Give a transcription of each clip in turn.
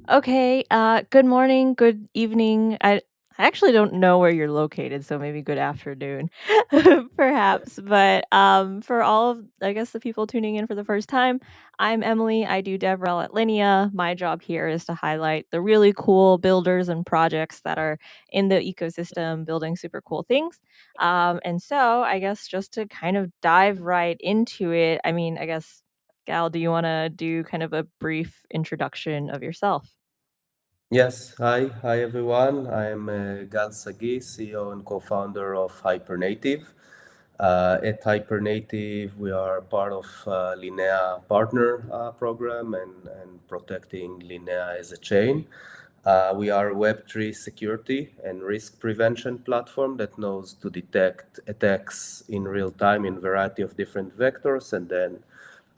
Okay, good morning, good evening. I actually don't know where you're located, so maybe good afternoon, perhaps. But for all of, I guess, the people tuning in for the first time, I'm Emily. I do DevRel at Linea. My job here is to highlight the really cool builders and projects that are in the ecosystem building super cool things. And so, I guess, just to kind of dive right into it, I mean, I guess, Gal, do you want to do kind of a brief introduction of yourself? Yes, hi everyone. I'm Gal Sagi, CEO and co-founder of Hypernative. At Hypernative, we are part of Linea Partner Program and protecting Linea as a chain. We are a Web3 security and risk prevention platform that knows to detect attacks in real time in variety of different vectors and then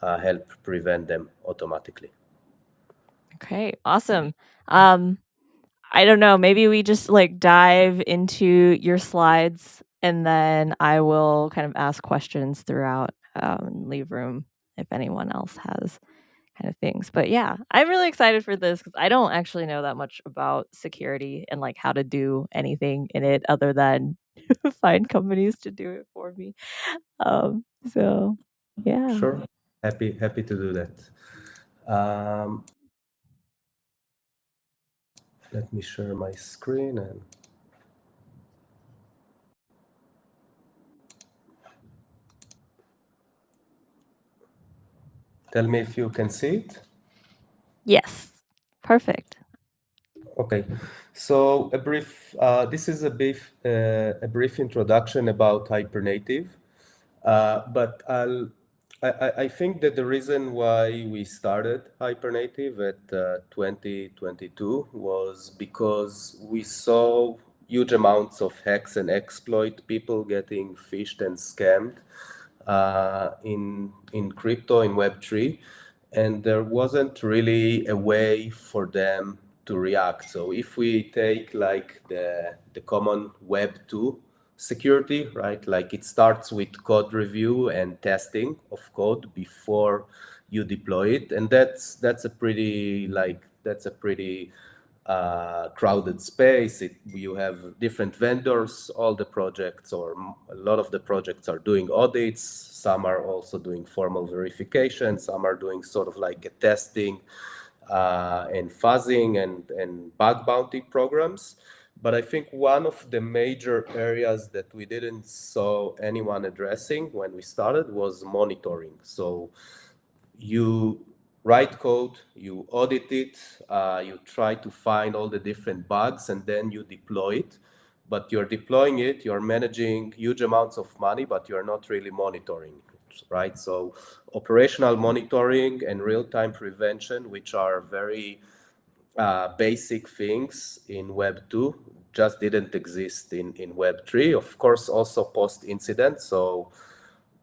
help prevent them automatically. Okay, awesome. Um, I don't know, maybe we just like dive into your slides and then I will kind of ask questions throughout and leave room if anyone else has kind of things. But yeah, I'm really excited for this because I don't actually know that much about security and like how to do anything in it other than find companies to do it for me. So yeah. Sure, happy to do that. Um, Let me share my screen and tell me if you can see it. Yes. Perfect. Okay, so this is a brief introduction about Hypernative. But I think that the reason why we started Hypernative at 2022 was because we saw huge amounts of hacks and exploit, people getting phished and scammed in crypto, in Web3, and there wasn't really a way for them to react. So if we take like the common Web2 security, right? Like it starts with code review and testing of code before you deploy it, and that's a pretty crowded space. You have different vendors. All the projects, or a lot of the projects, are doing audits. Some are also doing formal verification. Some are doing sort of like a testing and fuzzing and bug bounty programs. But I think one of the major areas that we didn't saw anyone addressing when we started was monitoring. So you write code, you audit it, you try to find all the different bugs, and then you deploy it. But you're deploying it, you're managing huge amounts of money, but you're not really monitoring it, right? So operational monitoring and real-time prevention, which are very basic things in Web 2, just didn't exist in Web 3. Of course, also post-incident. So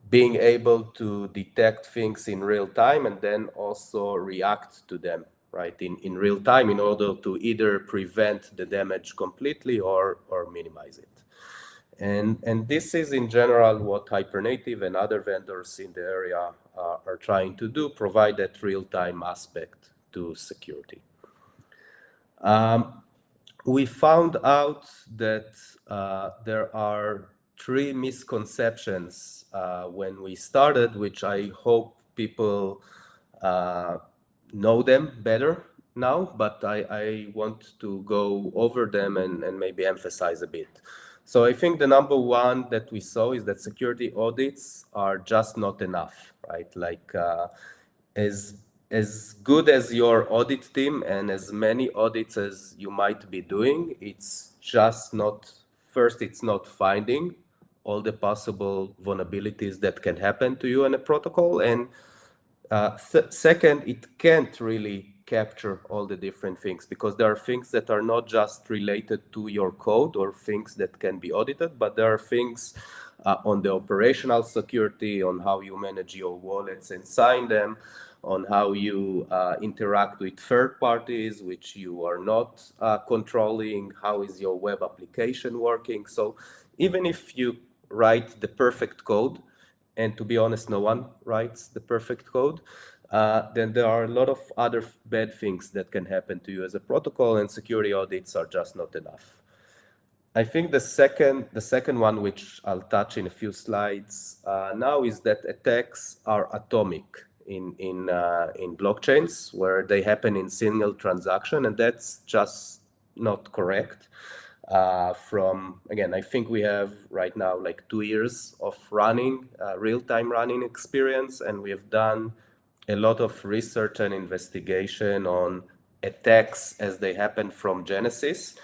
being able to detect things in real time and then also react to them, right, in real time in order to either prevent the damage completely or minimize it. And this is in general what Hypernative and other vendors in the area are trying to do, provide that real-time aspect to security. We found out that there are three misconceptions when we started, which I hope people uh, know them better now, but I want to go over them and maybe emphasize a bit. So I think the number one that we saw is that security audits are just not enough, right? Like as as good as your audit team and as many audits as you might be doing, it's just not, first, it's not finding all the possible vulnerabilities that can happen to you in a protocol. And second, it can't really capture all the different things because there are things that are not just related to your code or things that can be audited, but there are things on the operational security, on how you manage your wallets and sign them, on how you interact with third parties, which you are not controlling, how is your web application working. So even if you write the perfect code, and to be honest, no one writes the perfect code. then there are a lot of other bad things that can happen to you as a protocol, and security audits are just not enough. I think the second one, which I'll touch in a few slides now, is that attacks are atomic in blockchains, where they happen in single transaction, and that's just not correct. From again, I think we have right now like 2 years of running real-time running experience, and we have done a lot of research and investigation on attacks as they happen from Genesis.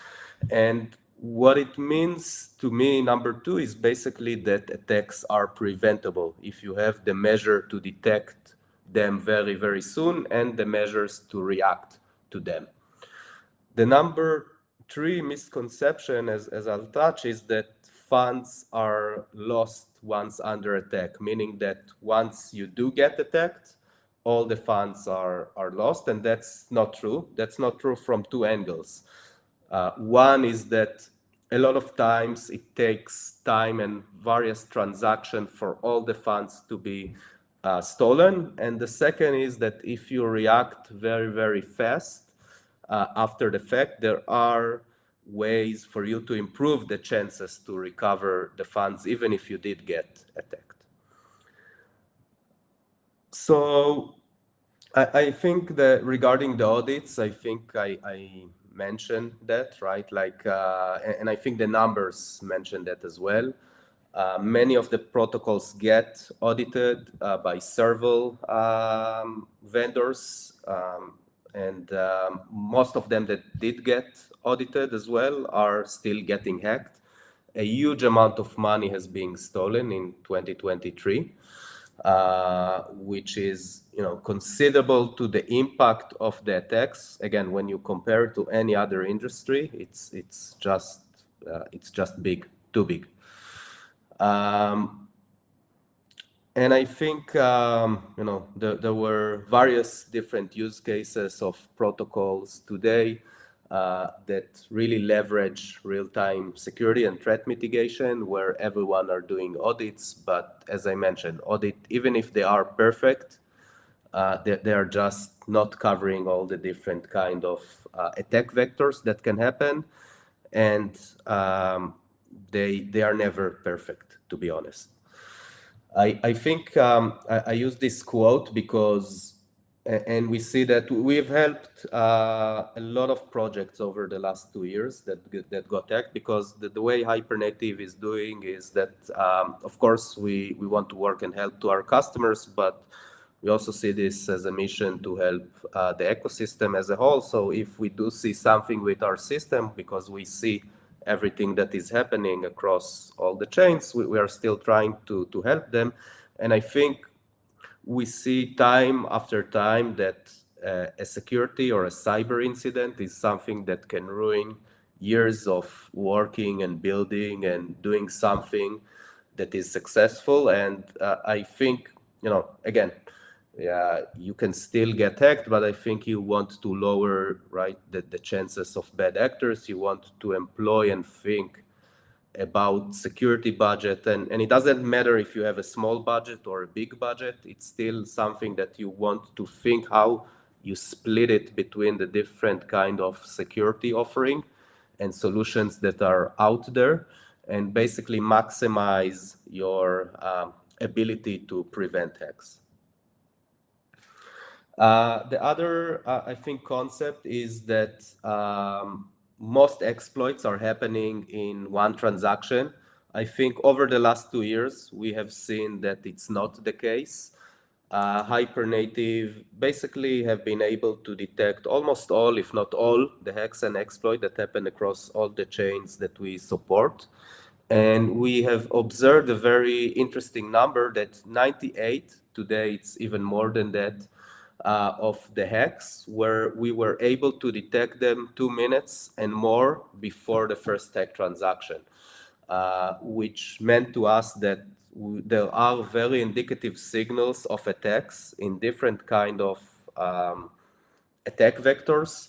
And what it means to me, number two, is basically that attacks are preventable if you have the measure to detect them very, very soon and the measures to react to them. The number three misconception, as I'll touch, is that funds are lost once under attack, meaning that once you do get attacked, all the funds are lost, and that's not true. That's not true from two angles. One is that a lot of times it takes time and various transactions for all the funds to be stolen. And the second is that if you react very, very fast after the fact, there are ways for you to improve the chances to recover the funds, even if you did get attacked. So I think that regarding the audits, I think I mentioned that, right? Like, and I think the numbers mentioned that as well. Many of the protocols get audited by several vendors, and most of them that did get audited as well are still getting hacked. A huge amount of money has been stolen in 2023, which is considerable to the impact of the attacks. Again, when you compare it to any other industry, it's just big, too big. And I think there were various different use cases of protocols today that really leverage real-time security and threat mitigation, where everyone are doing audits. But as I mentioned, audit, even if they are perfect, they are just not covering all the different kind of attack vectors that can happen, and they are never perfect, to be honest. I think I use this quote because, and we see that we've helped a lot of projects over the last 2 years that got hacked, because the way Hypernative is doing is that, of course, we want to work and help to our customers, but we also see this as a mission to help the ecosystem as a whole. So if we do see something with our system, because we see everything that is happening across all the chains, we are still trying to help them. And I think we see time after time that a security or a cyber incident is something that can ruin years of working and building and doing something that is successful. And I think, again, yeah, you can still get hacked, but I think you want to lower, right, the chances of bad actors. You want to employ and think about security budget, and it doesn't matter if you have a small budget or a big budget. It's still something that you want to think how you split it between the different kind of security offering and solutions that are out there, and basically maximize your ability to prevent hacks. The other, I think, concept is that most exploits are happening in one transaction. I think over the last 2 years, we have seen that it's not the case. Hypernative basically have been able to detect almost all, if not all, the hacks and exploit that happen across all the chains that we support. And we have observed a very interesting number that 98, today it's even more than that, of the hacks, where we were able to detect them 2 minutes and more before the first hack transaction, which meant to us that there are very indicative signals of attacks in different kind of attack vectors,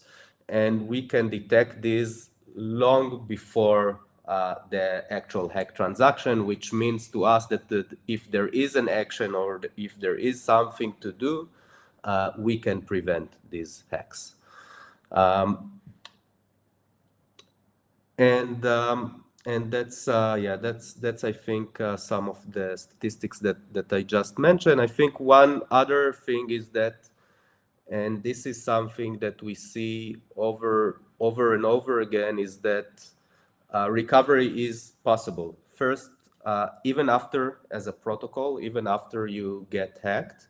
and we can detect these long before the actual hack transaction, which means to us that if there is an action or if there is something to do, we can prevent these hacks. Um, and that's I think some of the statistics that I just mentioned. I think one other thing is that, and this is something that we see over and over again, is that recovery is possible. First, even after, as a protocol, even after you get hacked,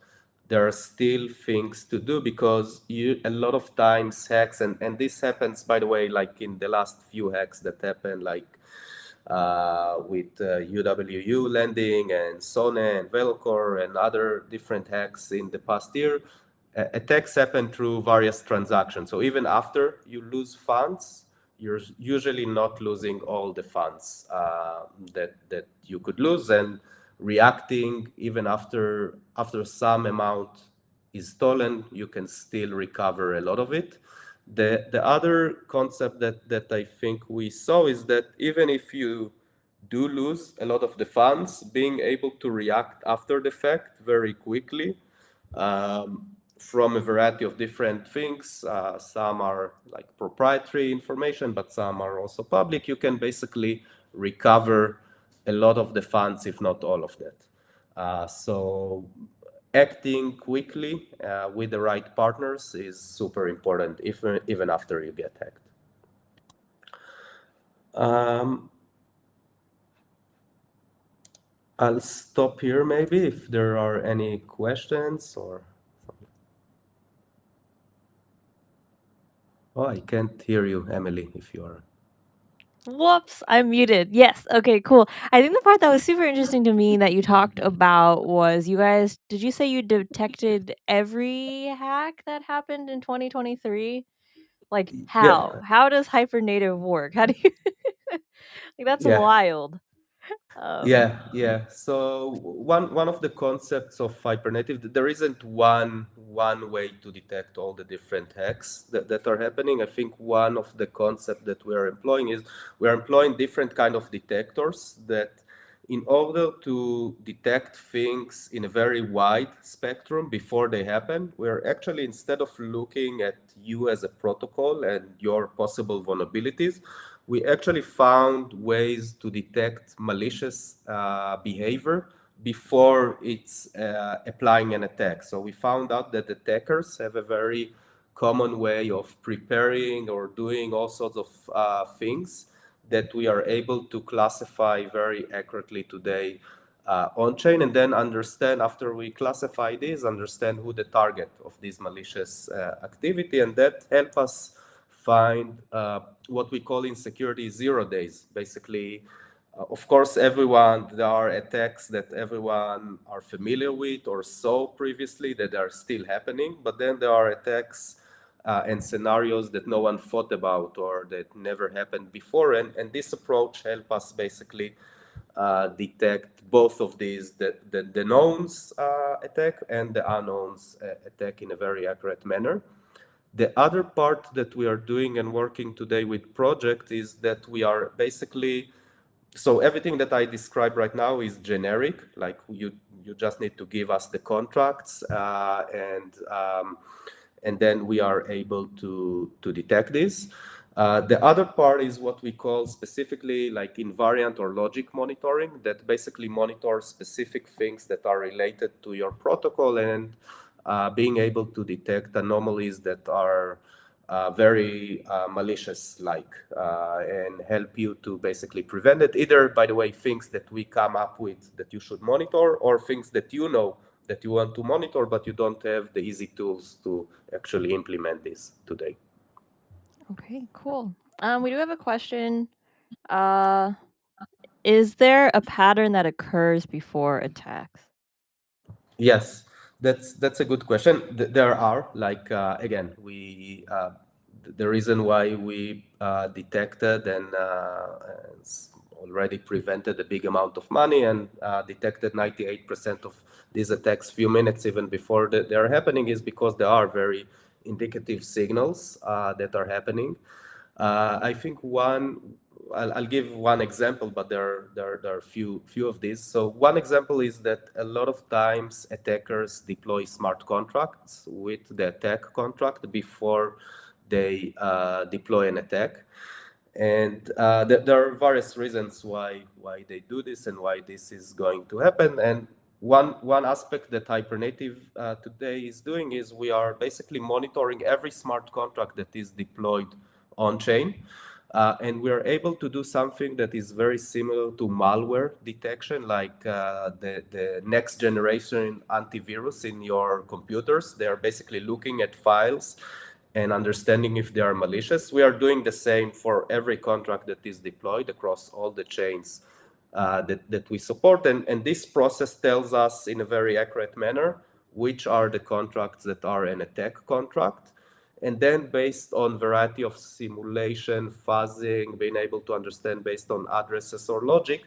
there are still things to do, because a lot of times hacks, and this happens, by the way, like in the last few hacks that happened, like with UWU lending and Sone and Velcor and other different hacks in the past year, attacks happen through various transactions. So even after you lose funds, you're usually not losing all the funds that you could lose, and reacting even after some amount is stolen, you can still recover a lot of it. The other concept that I think we saw is that even if you do lose a lot of the funds, being able to react after the fact very quickly, from a variety of different things. Some are like proprietary information, but some are also public. You can basically recover a lot of the funds, if not all of that. So acting quickly with the right partners is super important, even after you get hacked. Um, I'll stop here maybe if there are any questions or. Oh, I can't hear you, Emily, if you are. Whoops, I'm muted. Yes. Okay, cool. I think the part that was super interesting to me that you talked about was you guys, did you say you detected every hack that happened in 2023? Like how? Yeah, How does hypernative work? How do you like that's yeah. wild. Um Yeah. So one of the concepts of hypernative, there isn't one way to detect all the different hacks that are happening. I think one of the concepts that we are employing is we are employing different kind of detectors that, in order to detect things in a very wide spectrum before they happen, we're actually, instead of looking at you as a protocol and your possible vulnerabilities, we actually found ways to detect malicious behavior before it's applying an attack. So we found out that attackers have a very common way of preparing or doing all sorts of things that we are able to classify very accurately today on chain, and then understand, after we classify these, understand who the target of this malicious activity, and that help us find what we call in security 0 days. Basically, of course, there are attacks that everyone are familiar with or saw previously that are still happening, but then there are attacks and scenarios that no one thought about or that never happened before. And this approach helps us basically detect both of these, the knowns attack and the unknowns attack in a very accurate manner. The other part that we are doing and working today with project is that we are basically, so everything that I describe right now is generic, like you just need to give us the contracts and then we are able to detect this. The other part is what we call specifically like invariant or logic monitoring, that basically monitors specific things that are related to your protocol, and being able to detect anomalies that are very malicious like and help you to basically prevent it, either, by the way, things that we come up with that you should monitor, or things that you know that you want to monitor but you don't have the easy tools to actually implement this today. okay, cool. We do have a question. Uh is there a pattern that occurs before attacks? Yes, that's a good question. There are, like, again, we the reason why we detected and already prevented a big amount of money and detected 98% of these attacks few minutes even before they are happening is because there are very indicative signals that are happening. I think I'll give one example, but there are few of these. So one example is that a lot of times attackers deploy smart contracts with the attack contract before they deploy an attack. And there are various reasons why they do this and why this is going to happen. And one aspect that Hypernative today is doing is we are basically monitoring every smart contract that is deployed on chain. And we are able to do something that is very similar to malware detection, like the next generation antivirus in your computers. They are basically looking at files and understanding if they are malicious. We are doing the same for every contract that is deployed across all the chains that we support. And this process tells us in a very accurate manner which are the contracts that are an attack contract. And then based on variety of simulation, fuzzing, being able to understand based on addresses or logic,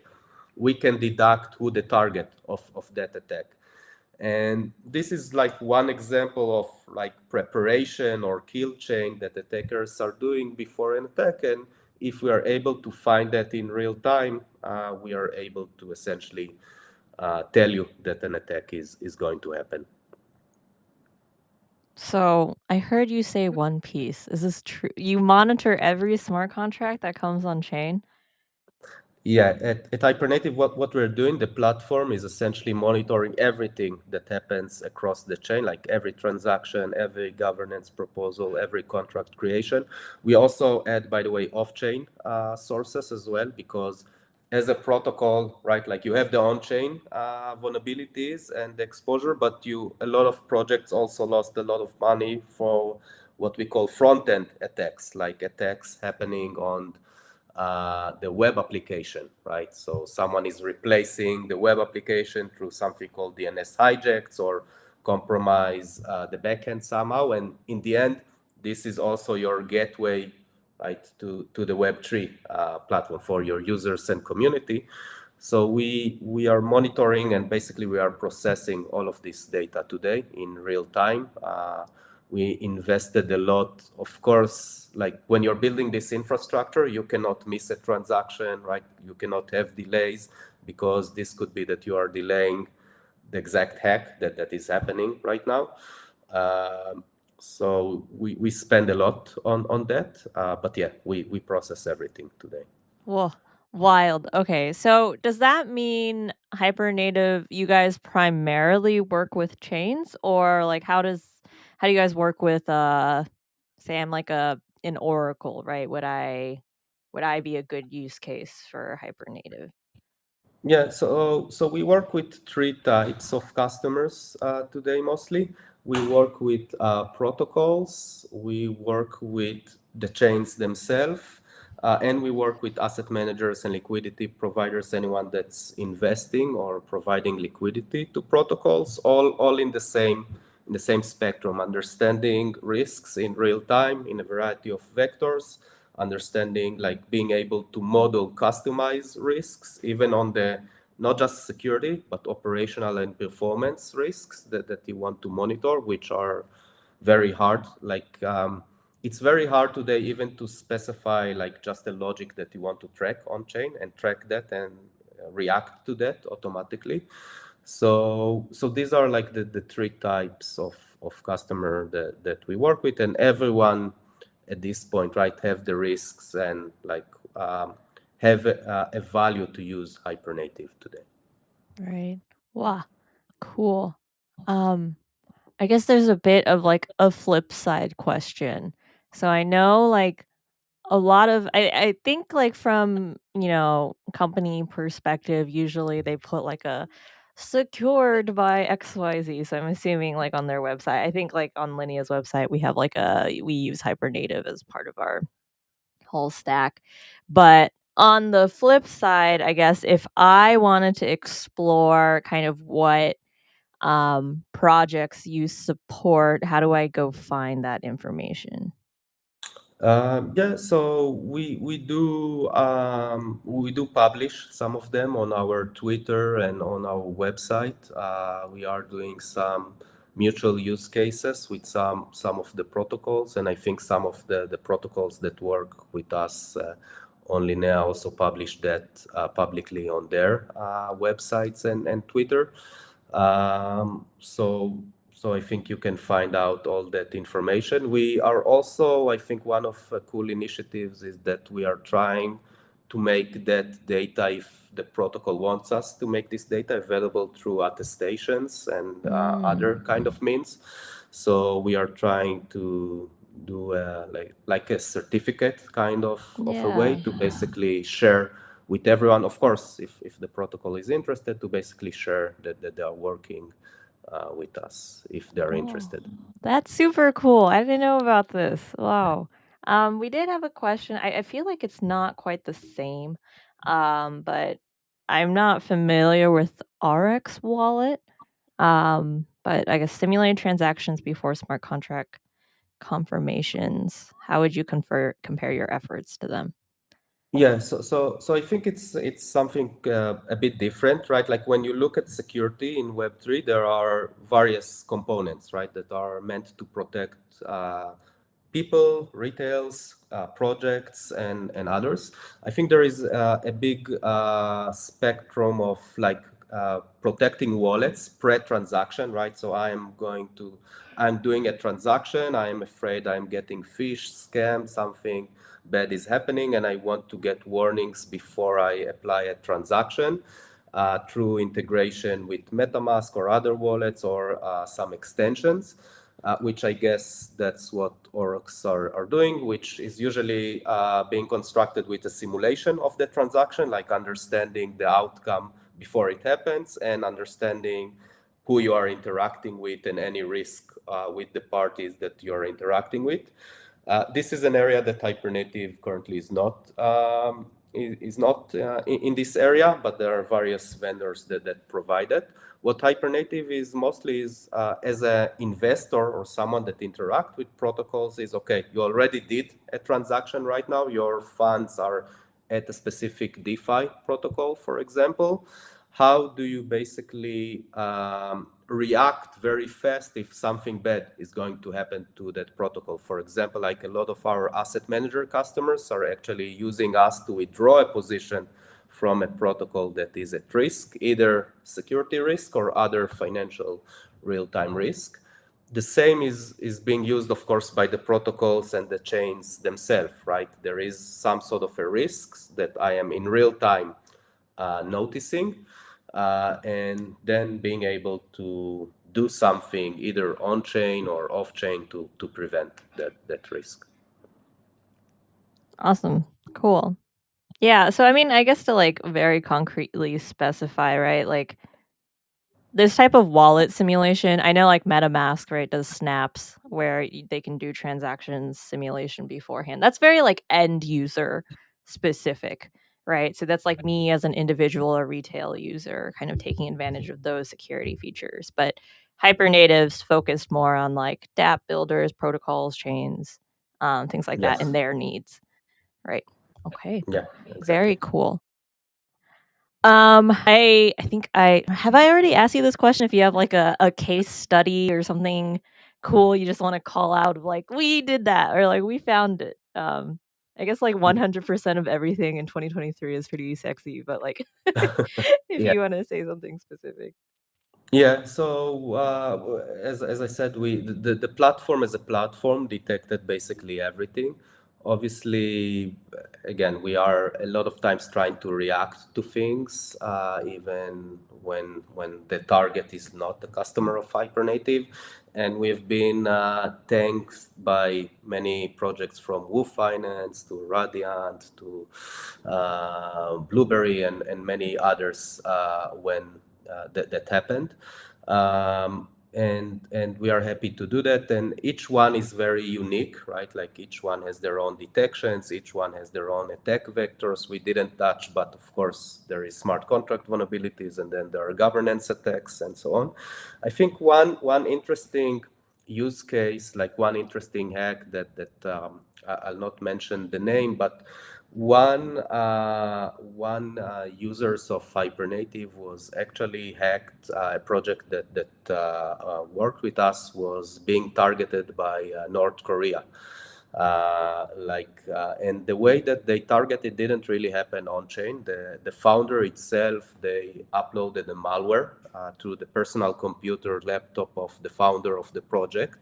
we can deduct who the target of that attack. And this is like one example of like preparation or kill chain that attackers are doing before an attack. And if we are able to find that in real time, we are able to essentially tell you that an attack is going to happen. So I heard you say One Piece. Is this true? You monitor every smart contract that comes on chain? Yeah, at Hypernative, what we're doing, the platform is essentially monitoring everything that happens across the chain, like every transaction, every governance proposal, every contract creation. We also add, by the way, off-chain sources as well, because as a protocol, right, like you have the on-chain vulnerabilities and exposure, but a lot of projects also lost a lot of money for what we call front-end attacks, like attacks happening on the web application, right? So someone is replacing the web application through something called DNS hijacks or compromise the backend somehow. And in the end, this is also your gateway, right, to the Web3 platform for your users and community. So we are monitoring and basically we are processing all of this data today in real time. We invested a lot. Of course, like when you're building this infrastructure, you cannot miss a transaction, right? You cannot have delays because this could be that you are delaying the exact hack that is happening right now. Um, so we spend a lot on that. But yeah, we process everything today. Whoa, wild. Okay, so does that mean Hypernative, you guys primarily work with chains, or like how do you guys work with say I'm like an Oracle, right? Would I be a good use case for Hypernative? Yeah, so we work with three types of customers today mostly. We work with protocols, we work with the chains themselves, and we work with asset managers and liquidity providers, anyone that's investing or providing liquidity to protocols, all in the same spectrum, understanding risks in real time in a variety of vectors, understanding like being able to model customize risks even on the not just security but operational and performance risks that you want to monitor, which are very hard. Like it's very hard today even to specify like just a logic that you want to track on chain and track that and react to that automatically. So these are like the three types of customer that we work with, and everyone at this point, right, have the risks and like have a value to use Hypernative today. Right. Wow, cool. Um, I guess there's a bit of like a flip side question. So I know like a lot of I think like from, company perspective, usually they put like a secured by XYZ. So I'm assuming like on their website. I think like on Linea's website we have like we use Hypernative as part of our whole stack. But on the flip side, I guess if I wanted to explore kind of what projects you support, how do I go find that information? Yeah, so we do publish some of them on our Twitter and on our website. We are doing some mutual use cases with some of the protocols, and I think some of the protocols that work with us only now also publish that publicly on their websites and Twitter. So I think you can find out all that information. We are also, I think, one of cool initiatives is that we are trying to make that data, if the protocol wants us to make this data available through attestations and Mm, other kind of means. So we are trying to do like a certificate kind of a way yeah. to basically share with everyone. Of course, if the protocol is interested, to basically share that they are working with us if they're Cool. interested. That's super cool. I didn't know about this. Wow. We did have a question. I feel like it's not quite the same, but I'm not familiar with RX Wallet. But I guess simulated transactions before smart contract confirmations. How would you compare your efforts to them? Yeah, so I think it's something a bit different, right? Like when you look at security in Web3, there are various components, right, that are meant to protect people, retails, projects, and others. I think there is a big spectrum of like protecting wallets pre-transaction, right? So I'm doing a transaction. I'm afraid I'm getting phished, scammed, something bad is happening, and I want to get warnings before I apply a transaction through integration with MetaMask or other wallets or some extensions, which I guess that's what orgs are doing, which is usually being constructed with a simulation of the transaction, like understanding the outcome before it happens and understanding who you are interacting with and any risk with the parties that you're interacting with. This is an area that Hypernative currently is not in this area, but there are various vendors that provide it. What Hypernative is mostly is as an investor or someone that interact with protocols is, okay, you already did a transaction right now, your funds are at a specific DeFi protocol, for example. How do you basically react very fast if something bad is going to happen to that protocol? For example, like a lot of our asset manager customers are actually using us to withdraw a position from a protocol that is at risk, either security risk or other financial real-time risk. The same is being used, of course, by the protocols and the chains themselves, right? There is some sort of a risk that I am in real time noticing, and then being able to do something either on chain or off chain to prevent that risk. Awesome. Cool. Yeah, so I mean, I guess to like very concretely specify, right? Like this type of wallet simulation, I know like MetaMask, right, does snaps where they can do transactions simulation beforehand. That's very like end user specific, right? So that's like me as an individual or retail user kind of taking advantage of those security features. But Hypernatives focused more on like dApp builders, protocols, chains, things like that, and Yes. their needs, right? Okay, Yeah, very exactly. cool. I think I already asked you this question if you have like a case study or something cool you just wanna call out of like, "We did that," or like, "We found it." I guess like 100% of everything in 2023 is pretty sexy, but like if Yeah. you wanna say something specific. Yeah, so as I said, the platform as a platform detected basically everything. Obviously, again, we are a lot of times trying to react to things, even when the target is not the customer of Hypernative. And we've been thanked by many projects from Woo Finance to Radiant to Blueberry and many others when that happened. And we are happy to do that. And each one is very unique, right? Like each one has their own detections, each one has their own attack vectors we didn't touch, but of course there is smart contract vulnerabilities, and then there are governance attacks and so on. I think one interesting use case, like one interesting hack that I'll not mention the name, but one users of Hypernative was actually hacked. A project that worked with us was being targeted by North Korea. And the way that they targeted didn't really happen on chain. The founder itself, they uploaded a malware to the personal computer laptop of the founder of the project.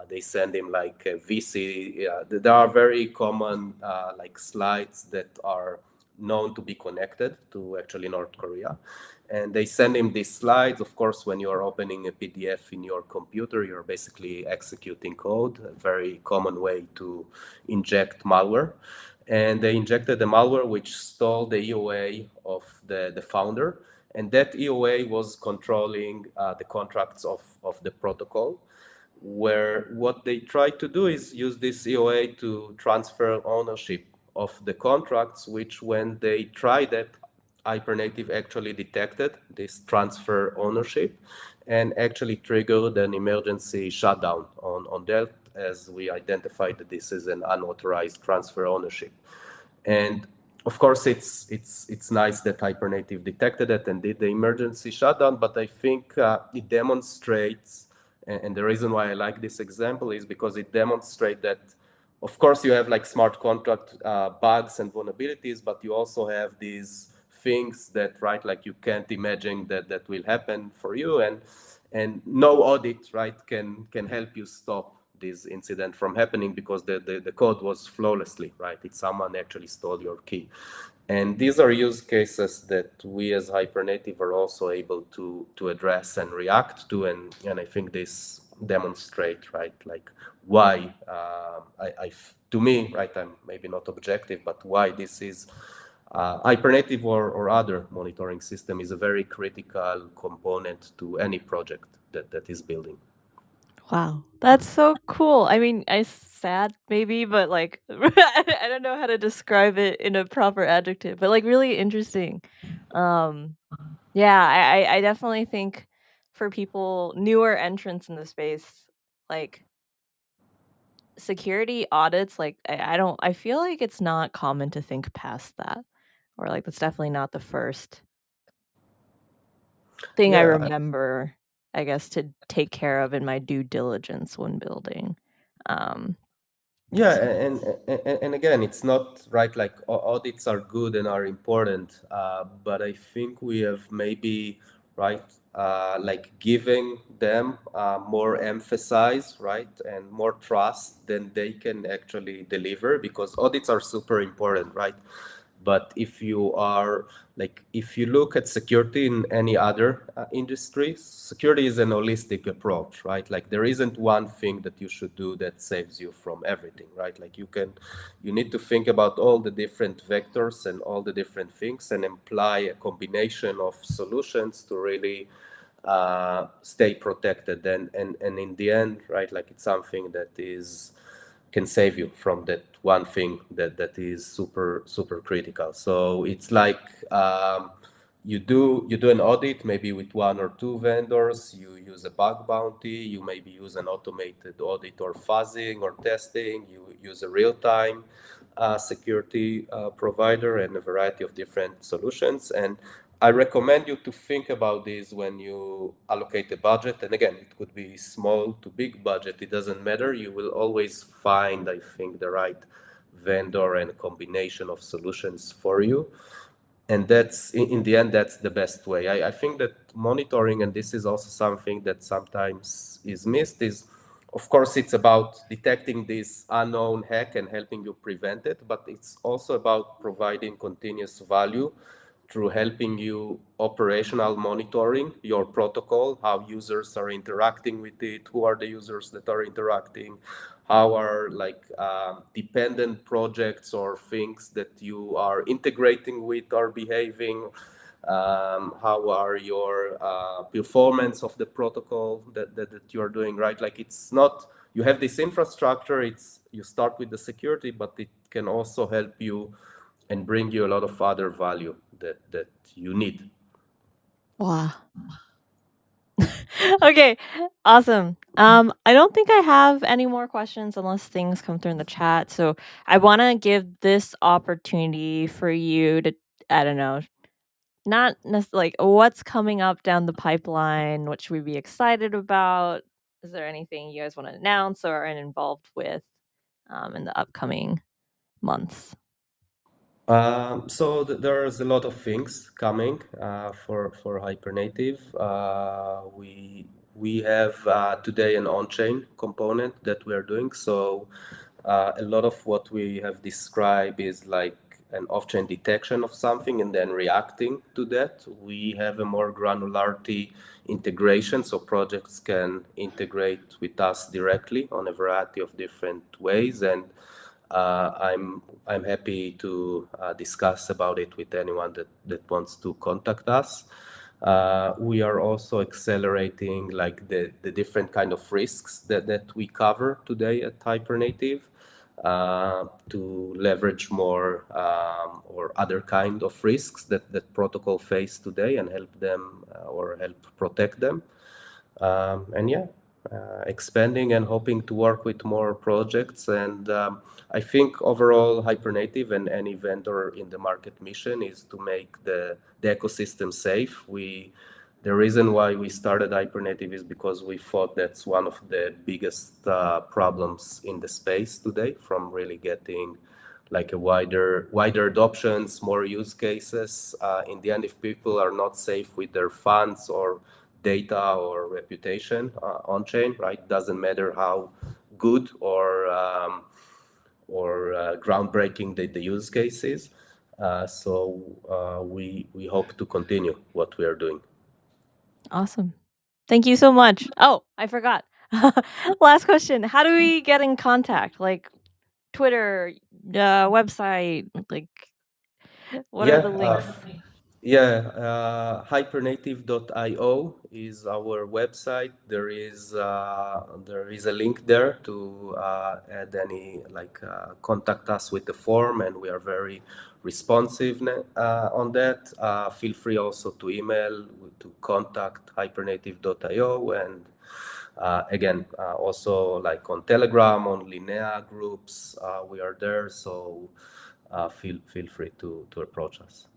They send him like a VC. There are very common like slides that are known to be connected to actually North Korea. And they send him these slides. Of course, when you are opening a PDF in your computer, you're basically executing code, a very common way to inject malware. And they injected the malware which stole the EOA of the founder. And that EOA was controlling the contracts of the protocol, where what they try to do is use this EOA to transfer ownership of the contracts, which when they tried it, Hypernative actually detected this transfer ownership and actually triggered an emergency shutdown on Dell, as we identified that this is an unauthorized transfer ownership. And of course, it's nice that Hypernative detected it and did the emergency shutdown, but I think it demonstrates, and the reason why I like this example is because it demonstrates that, of course, you have like smart contract bugs and vulnerabilities, but you also have these things that, right, like you can't imagine that will happen for you, and no audit, right, can help you stop this incident from happening because the code was flawlessly, right? It's someone actually stole your key. And these are use cases that we as Hypernative are also able to address and react to. And I think this demonstrate, right, like why, to me, right, I'm maybe not objective, but why this is Hypernative or other monitoring system is a very critical component to any project that is building. Wow, that's so cool. I mean, I sad maybe, but, like, I don't know how to describe it in a proper adjective, but, like, really interesting. Um, yeah, I definitely think for people newer entrants in the space, like, security audits, like, I feel like it's not common to think past that, or, like, that's definitely not the first thing I Yeah, remember, I guess, to take care of in my due diligence when building. Um, yeah, so and again, it's not right. Like audits are good and are important, but I think we have maybe right, like giving them more emphasis, right, and more trust than they can actually deliver because audits are super important, right? But if you are like, if you look at security in any other industry, security is an holistic approach, right? Like there isn't one thing that you should do that saves you from everything, right? Like you need to think about all the different vectors and all the different things and apply a combination of solutions to really stay protected. And in the end, right, like it's something that is can save you from that one thing that is super critical. So it's like you do an audit maybe with one or two vendors. You use a bug bounty. You maybe use an automated audit or fuzzing or testing. You use a real time security provider and a variety of different solutions. And I recommend you to think about this when you allocate a budget. And again, it could be small to big budget. It doesn't matter. You will always find, I think, the right vendor and combination of solutions for you. And that's in the end, that's the best way. I think that monitoring, and this is also something that sometimes is missed, is of course it's about detecting this unknown hack and helping you prevent it, but it's also about providing continuous value through helping you operational monitoring your protocol, how users are interacting with it, who are the users that are interacting, how are like dependent projects or things that you are integrating with are behaving, how are your performance of the protocol that you are doing, right? Like it's not, you have this infrastructure, it's you start with the security, but it can also help you and bring you a lot of other value that you need. wow. Okay, awesome. I don't think I have any more questions unless things come through in the chat. So I want to give this opportunity for you to, I don't know, not necessarily like what's coming up down the pipeline. What should we be excited about? Is there anything you guys want to announce or are involved with? in the upcoming months? There's a lot of things coming for Hypernative. We have today an on-chain component that we are doing. So a lot of what we have described is like an off-chain detection of something and then reacting to that. We have a more granularity integration, so projects can integrate with us directly on a variety of different ways. And I'm happy to discuss about it with anyone that wants to contact us. We are also accelerating like the different kind of risks that we cover today at Hypernative to leverage more or other kind of risks that protocol face today and help them or help protect them. And yeah, expanding and hoping to work with more projects. And I think overall, Hypernative and any vendor in the market mission is to make the ecosystem safe. The reason why we started Hypernative is because we thought that's one of the biggest problems in the space today, from really getting like a wider adoptions, more use cases. In the end, if people are not safe with their funds or data or reputation on chain, right? Doesn't matter how good or groundbreaking the use case is. We hope to continue what we are doing. Awesome. Thank you so much. Oh, I forgot. Last question. How do we get in contact? Like Twitter, website, like what are Yeah, the links? Hypernative.io is our website. There is a link there to add any contact us with the form, and we are very responsive on that. Feel free also to email to contact hypernative.io and again, also like on Telegram, on Linea groups, we are there. So feel free to approach us.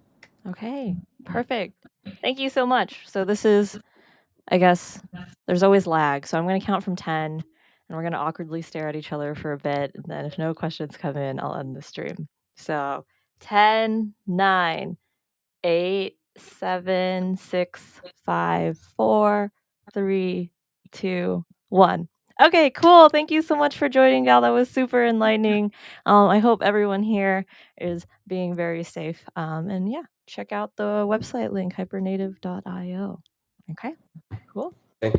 Okay, perfect. Thank you so much. So this is, I guess, there's always lag. So I'm going to count from 10 and we're going to awkwardly stare at each other for a bit. And then if no questions come in, I'll end the stream. So 10, 9, 8, 7, 6, 5, 4, 3, 2, 1. Okay, cool. Thank you so much for joining, Gal. That was super enlightening. I hope everyone here is being very safe. And yeah, check out the website link, hypernative.io. Okay, cool. Thank